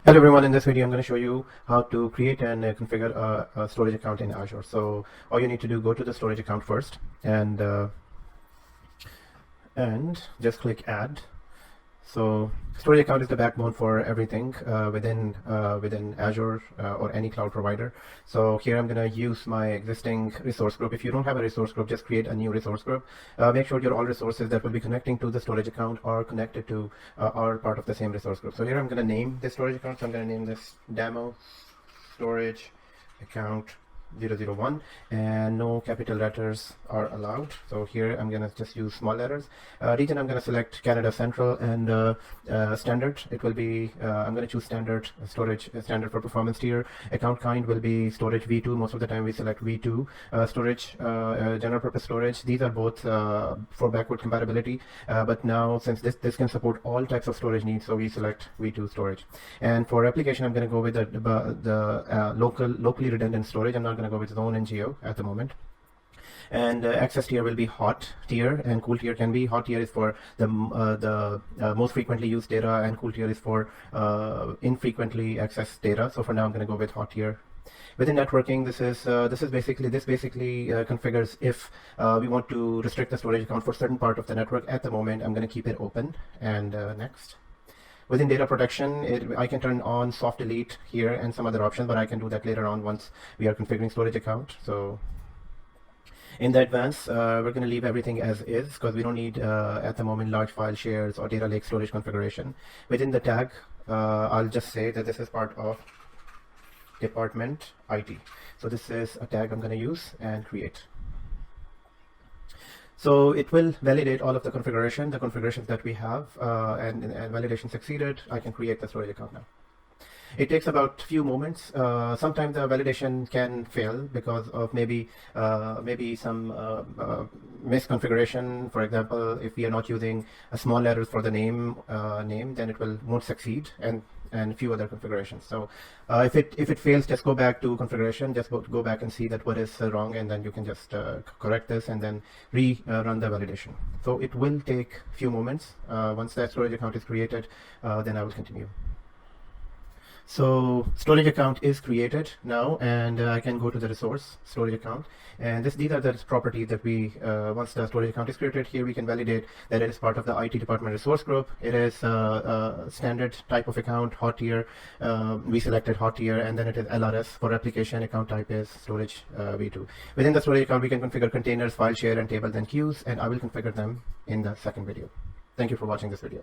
Hello everyone, in this video I'm going to show you how to create and configure a storage account in Azure. So all you need to do, go to the storage account first and just click add. So storage account is the backbone for everything within Azure or any cloud provider. So here I'm going to use my existing resource group. If you don't have a resource group, just create a new resource group. Make sure your all resources that will be connecting to the storage account are connected to are part of the same resource group. So here I'm going to name this storage account. So I'm going to name this demo storage account 001, and no capital letters are allowed. So here I'm going to just use small letters. Region, I'm going to select Canada Central, and standard, it will be I'm going to choose standard storage, standard for performance tier. Account kind will be storage V2. Most of the time we select V2. Storage, general purpose storage, these are both for backward compatibility, but now since this can support all types of storage needs, so we select V2 storage. And for application, I'm going to go with the locally redundant storage. I'm not going to go with zone and geo at the moment. And access tier will be hot tier, and cool tier can be. Hot tier is for the most frequently used data, and cool tier is for infrequently accessed data. So for now I'm going to go with hot tier. Within networking, this basically configures if we want to restrict the storage account for certain part of the network. At the moment I'm going to keep it open, and next. Within data protection, I can turn on soft delete here and some other options, but I can do that later on once we are configuring storage account. So in the advance, we're going to leave everything as is because we don't need at the moment large file shares or data lake storage configuration. Within the tag, I'll just say that this is part of department IT. So this is a tag I'm going to use and create. So it will validate all of the configurations that we have, and validation succeeded. I can create the storage account now. It takes about few moments. Sometimes the validation can fail because of maybe some misconfiguration. For example, if we are not using a small letters for the name, then it won't succeed, and a few other configurations. So if it fails, just go back to configuration, just go back and see that what is wrong, and then you can just correct this and then run the validation. So it will take few moments. Once that storage account is created, then I will continue. So storage account is created now, and I can go to the resource storage account, and these are the properties that we once the storage account is created, here we can validate that it is part of the IT department resource group. It is standard type of account, hot tier. We selected hot tier, and then it is LRS. For application, account type is storage V2. Within the storage account, we can configure containers, file share, and tables and queues, and I will configure them in the second video. Thank you for watching this video.